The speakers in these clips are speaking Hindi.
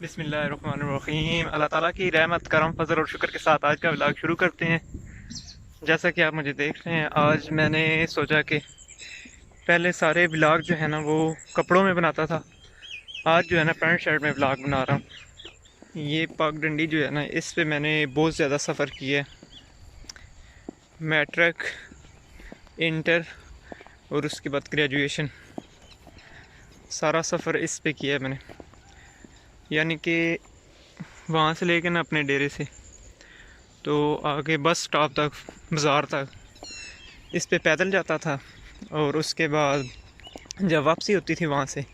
बिस्मिल्लाहिर्रहमानिर्रहीम। अल्लाह ताला की रहमत करम फजल और शुक्र के साथ आज का व्लॉग शुरू करते हैं। जैसा कि आप मुझे देख रहे हैं, आज मैंने सोचा कि पहले सारे व्लॉग जो है ना वो कपड़ों में बनाता था। आज जो है ना पैंट शर्ट में व्लॉग बना रहा हूँ। ये पगडंडी जो है ना, इस पे मैंने बहुत ज़्यादा सफ़र किया है। मैट्रिक, इंटर और उसके बाद ग्रेजुएशन, सारा सफ़र इस पे किया है मैंने। यानी कि वहाँ से लेकर ना अपने डेरे से तो आगे बस स्टॉप तक, बाज़ार तक, इस पे पैदल जाता था। और उसके बाद जब वापसी होती थी वहाँ से,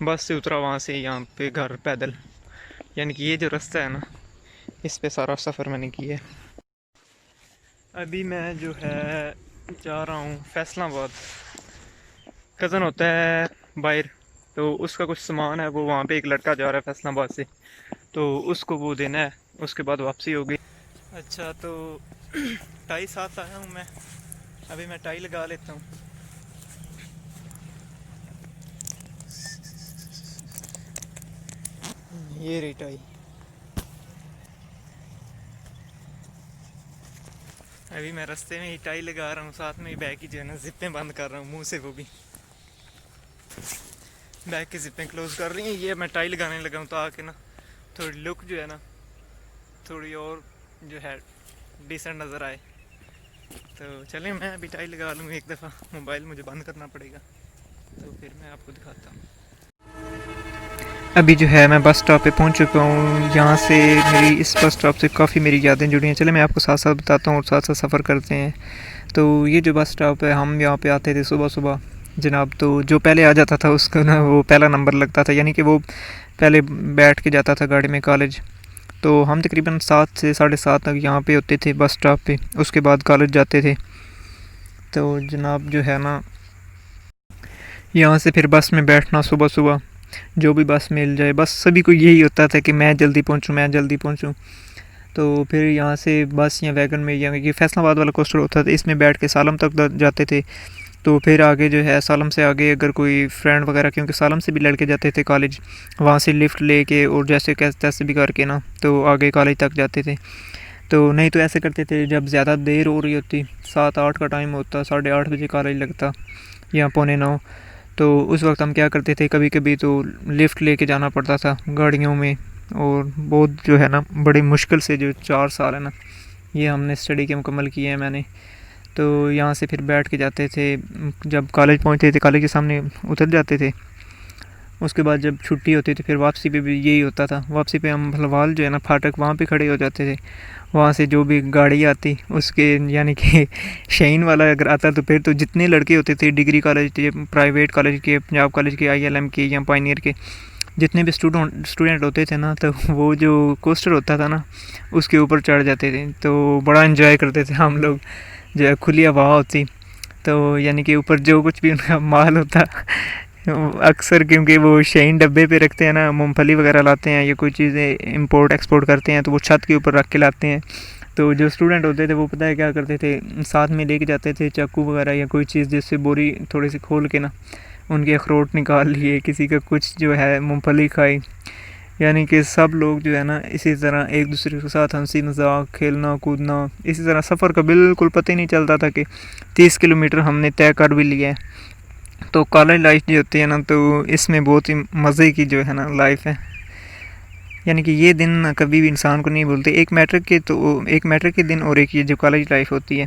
बस से उतरा, वहाँ से यहाँ पे घर पैदल। यानी कि ये जो रास्ता है ना, इस पे सारा सफ़र मैंने किया है। अभी मैं जो है जा रहा हूँ फैसलाबाद। कज़न होता है बाहर, तो उसका कुछ सामान है, वो वहाँ पे एक लड़का जा रहा है फैसलाबाद से, तो उसको वो देना है। उसके बाद वापसी होगी। अच्छा, तो टाई साथ आया हूँ मैं। अभी मैं टाई लगा लेता हूँ। ये रही टाई। अभी मैं रास्ते में ही टाई लगा रहा हूँ, साथ में ही बैग की जो है ना जिप्पें बंद कर रहा हूँ मुंह से। वो भी बैग की जिप्पें क्लोज कर रही हैं। ये मैं टाई लगाने लगा हूँ ताकि ना थोड़ी लुक जो है ना थोड़ी और जो है डिसेंट नज़र आए। तो चलें, मैं अभी टाई लगा लूँ एक दफ़ा। मोबाइल मुझे बंद करना पड़ेगा, तो फिर मैं आपको दिखाता हूँ। अभी जो है मैं बस स्टॉप पे पहुंच चुका हूँ। यहाँ से मेरी इस बस स्टॉप से काफ़ी मेरी यादें जुड़ी हैं। चले मैं आपको साथ साथ बताता हूँ और साथ साथ सफ़र करते हैं। तो ये जो बस स्टॉप है, हम यहाँ पे आते थे सुबह सुबह जनाब। तो जो पहले आ जाता था उसका ना वो पहला नंबर लगता था, यानी कि वो पहले बैठ के जाता था गाड़ी में कॉलेज। तो हम तकरीबन 7 से 7:30 तक यहाँ पे होते थे बस स्टॉप पे। उसके बाद कॉलेज जाते थे। तो जनाब जो है ना, यहाँ से फिर बस में बैठना सुबह सुबह, जो भी बस मिल जाए। बस सभी को यही होता था कि मैं जल्दी पहुँचूँ, मैं जल्दी पहुँचूँ। तो फिर यहाँ से बस या वैगन में, या ये फैसलाबाद वाला कोस्टर होता था, इसमें बैठ के सालम तक जाते थे। तो फिर आगे जो है सालम से आगे अगर कोई फ्रेंड वगैरह, क्योंकि सालम से भी लड़के जाते थे कॉलेज, वहाँ से लिफ्ट लेके और जैसे कैसे तैसे भी करके ना तो आगे कॉलेज तक जाते थे। तो नहीं तो ऐसे करते थे, जब ज़्यादा देर हो रही होती, 7-8 का टाइम होता, 8:30 बजे कॉलेज लगता या 8:45, तो उस वक्त हम क्या करते थे, कभी कभी तो लिफ्ट लेके जाना पड़ता था गाड़ियों में। और बहुत जो है ना बड़ी मुश्किल से जो 4 साल है ना, ये हमने स्टडी के मुकम्मल किए हैं मैंने। तो यहाँ से फिर बैठ के जाते थे। जब कॉलेज पहुँचते थे, कॉलेज के सामने उतर जाते थे। उसके बाद जब छुट्टी होती थी, फिर वापसी पे भी यही होता था। वापसी पे हम भलवाल जो है ना फाटक, वहाँ पे खड़े हो जाते थे। वहाँ से जो भी गाड़ी आती उसके, यानी कि शाहीन वाला अगर आता, तो फिर तो जितने लड़के होते थे डिग्री कॉलेज के, प्राइवेट कॉलेज के, पंजाब कॉलेज के, ILM के या पाइनियर के, जितने भी स्टूडेंट होते थे ना, तो वो जो कोस्टर होता था ना उसके ऊपर चढ़ जाते थे। तो बड़ा इन्जॉय करते थे हम लोग। जो है खुली हवा होती, तो यानी कि ऊपर जो कुछ भी उनका माल होता, अक्सर क्योंकि वो शाहीन डब्बे पे रखते हैं ना, मूंगफली वगैरह लाते हैं या कोई चीज़ें इंपोर्ट एक्सपोर्ट करते हैं, तो वो छत के ऊपर रख के लाते हैं। तो जो स्टूडेंट होते थे वो पता है क्या करते थे, साथ में लेके जाते थे चाकू वगैरह या कोई चीज़, जिससे बोरी थोड़ी सी खोल के ना उनके अखरोट निकाल लिए, किसी का कुछ जो है मूंगफली खाई। यानी कि सब लोग जो है ना इसी तरह एक दूसरे के साथ हंसी मजाक, खेलना कूदना, इसी तरह सफ़र का बिल्कुल पता ही नहीं चलता था कि 30 किलोमीटर हमने तय कर भी लिया है। तो कॉलेज लाइफ जो होती है ना, तो इसमें बहुत ही मज़े की जो है ना लाइफ है। यानी कि ये दिन कभी भी इंसान को नहीं भूलते। एक मैट्रिक के दिन और एक ये जो कॉलेज लाइफ होती है।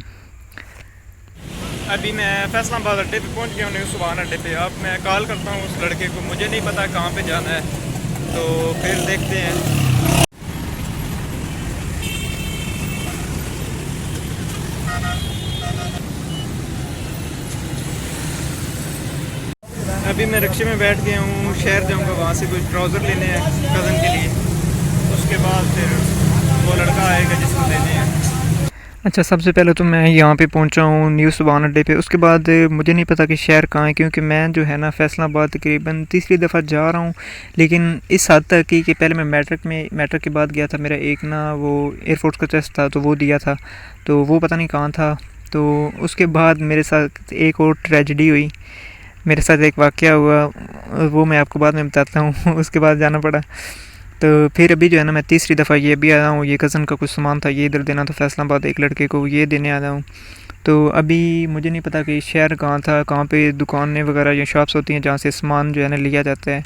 अभी मैं फैसलाबाद अड्डे पे पहुंच गया हूँ, न्यू सुबहान अड्डे पे। अब मैं कॉल करता हूँ उस लड़के को, मुझे नहीं पता कहाँ पे जाना है, तो फिर देखते हैं। अभी मैं रिक्शे में बैठ गया हूँ, शहर जाऊँगा, वहाँ से कुछ ट्राउज़र लेने हैं कज़न के लिए। उसके बाद फिर वो लड़का आएगा जिसको लेने हैं। अच्छा, सबसे पहले तो मैं यहाँ पे पहुँचा हूँ न्यू सुबहान अड्डे पे। उसके बाद मुझे नहीं पता कि शहर कहाँ है, क्योंकि मैं जो है ना फैसलाबाद तकरीबन तीसरी दफ़ा जा रहा हूँ। लेकिन इस हद तक कि पहले मैं मैट्रिक के बाद गया था। मेरा एक ना वो एयरफोर्स का टेस्ट था, तो वो दिया था, तो वो पता नहीं कहाँ था। तो उसके बाद मेरे साथ एक और ट्रेजेडी हुई। मेरे साथ एक वाक़या हुआ, वो मैं आपको बाद में बताता हूँ। उसके बाद जाना पड़ा। तो फिर अभी जो है ना मैं तीसरी दफ़ा ये भी आया हूँ, ये कज़न का कुछ सामान था ये इधर देना था फैसलाबाद एक लड़के को, ये देने आया हूँ। तो अभी मुझे नहीं पता कि शहर कहाँ था, कहाँ पे दुकानें वगैरह या शॉप्स होती हैं जहाँ से सामान जो है ना लिया जाता है।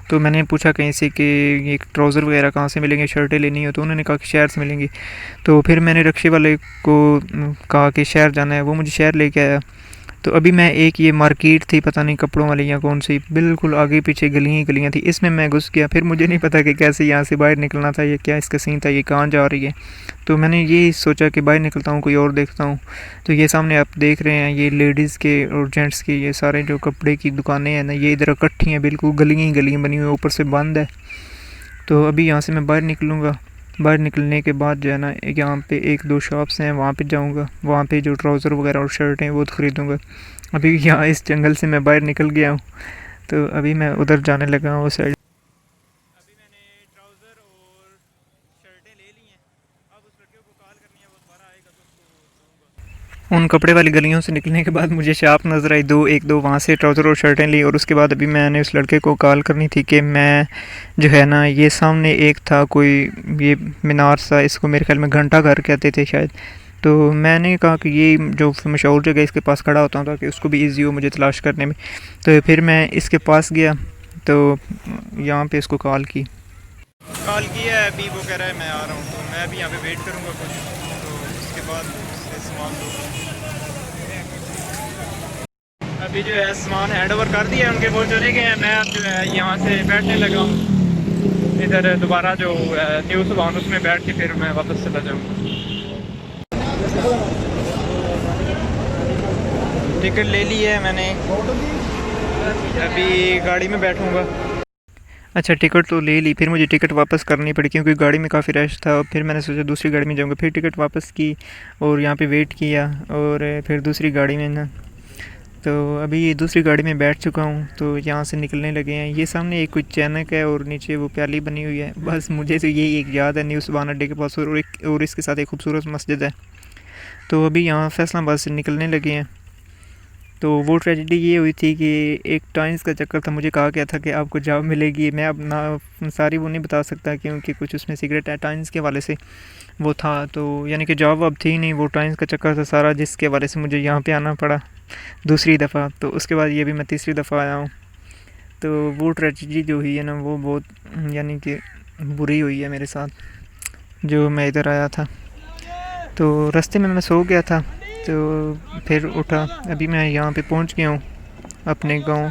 तो मैंने पूछा कहीं से कि ये ट्राउज़र वगैरह कहाँ से मिलेंगे, शर्टें लेनी हो, तो उन्होंने कहा कि शहर से मिलेंगी। तो फिर मैंने रक्शे वाले को कहा कि शहर जाना है, वो मुझे शहर लेके आया। तो अभी मैं एक ये मार्केट थी पता नहीं कपड़ों वाली या कौन सी, बिल्कुल आगे पीछे गलियाँ ही गलियाँ थी, इसमें मैं घुस गया। फिर मुझे नहीं पता कि कैसे यहाँ से बाहर निकलना था, ये क्या इसका सीन था, ये कहाँ जा रही है। तो मैंने ये सोचा कि बाहर निकलता हूँ कोई और देखता हूँ। तो ये सामने आप देख रहे हैं ये लेडीज़ के और जेंट्स के ये सारे जो कपड़े की दुकानें हैं ना, ये इधर इकट्ठी हैं, बिल्कुल गलियाँ ही गलियाँ बनी हुई हैं, ऊपर से बंद है। तो अभी यहाँ से मैं बाहर निकलूँगा, बाहर निकलने के बाद जो है ना यहाँ पे एक दो शॉप्स हैं, वहाँ पे जाऊँगा, वहाँ पे जो ट्राउज़र वगैरह और शर्ट हैं वो ख़रीदूँगा। अभी यहाँ इस जंगल से मैं बाहर निकल गया हूँ, तो अभी मैं उधर जाने लगा हूँ उस साइड। अभी मैंने ट्राउज़र और शर्टें ले ली हैं, अब उस लड़के को कॉल करनी है, वो दोबारा आएगा तो उसको दूँगा। उन कपड़े वाली गलियों से निकलने के बाद मुझे शॉप नज़र आई, एक दो वहाँ से ट्राउज़र और शर्टें ली, और उसके बाद अभी मैंने उस लड़के को कॉल करनी थी कि मैं जो है ना ये सामने एक था कोई ये मीनार सा, इसको मेरे ख्याल में घंटा घर कहते थे शायद। तो मैंने कहा कि ये जो मशहूर जगह इसके पास खड़ा होता हूँ ताकि उसको भी इजी हो मुझे तलाश करने में। तो फिर मैं इसके पास गया, तो यहाँ पे इसको कॉल की है, अभी वो कह रहा है मैं आ रहा हूँ, तो मैं भी यहाँ पे वेट करूँगा कुछ, तो उसके बाद सामान दूँगा। अभी जो है सामान हैंड ओवर कर दिया है उनके, वो चले गए हैं, मैं अब जो है यहाँ से बैठने लगा हूँ इधर दोबारा जो न्यू सुबह उसमें बैठ के फिर मैं वापस चला जाऊँगा। टिकट ले ली है मैंने, अभी गाड़ी में बैठूँगा। अच्छा टिकट तो ले ली, फिर मुझे टिकट वापस करनी पड़ी क्योंकि गाड़ी में काफ़ी रश था। फिर मैंने सोचा दूसरी गाड़ी में जाऊँगा, फिर टिकट वापस की और यहाँ पे वेट किया, और फिर दूसरी गाड़ी में ना, तो अभी दूसरी गाड़ी में बैठ चुका हूँ। तो यहाँ से निकलने लगे हैं, ये सामने एक कुछ चैनक है और नीचे वो प्याली बनी हुई है। बस मुझे तो ये एक याद है न्यू सुबहान अड्डे के पास, और इसके साथ एक खूबसूरत मस्जिद है। तो अभी यहाँ फैसलाबाद से निकलने लगे हैं। तो वो ट्रेजेडी ये हुई थी कि एक टाइम्स का चक्कर था, मुझे कहा गया था कि आपको जॉब मिलेगी। मैं अब ना सारी वो नहीं बता सकता क्योंकि कुछ उसमें सीक्रेट है, टाइम्स के वाले से वो था, तो यानी कि जॉब अब थी नहीं, वो टाइम्स का चक्कर था सारा, जिसके वाले से मुझे यहाँ पे आना पड़ा दूसरी दफ़ा। तो उसके बाद ये भी मैं तीसरी दफ़ा आया हूँ। तो वो ट्रेजेडी जो हुई है ना वो बहुत यानी कि बुरी हुई है मेरे साथ, जो मैं इधर आया था। तो रास्ते में मैं सो गया था, तो फिर उठा, अभी मैं यहाँ पे पहुँच गया हूँ अपने गांव।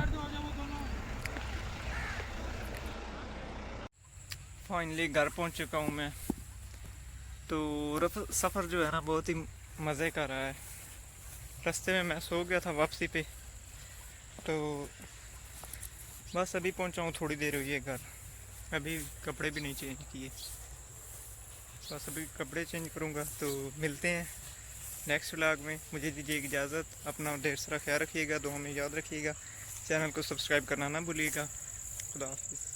फाइनली घर पहुँच चुका हूँ मैं। तो सफ़र जो है ना बहुत ही मज़े का रहा है। रास्ते में मैं सो गया था वापसी पे, तो बस अभी पहुँचा हूँ, थोड़ी देर हुई है घर। अभी कपड़े भी नहीं चेंज किए, बस अभी कपड़े चेंज करूँगा। तो मिलते हैं नेक्स्ट व्लॉग में, मुझे दीजिए इजाज़त। अपना ढेर सारा ख्याल रखिएगा, दुआ में याद रखिएगा, चैनल को सब्सक्राइब करना ना भूलिएगा। खुदा हाफिज़।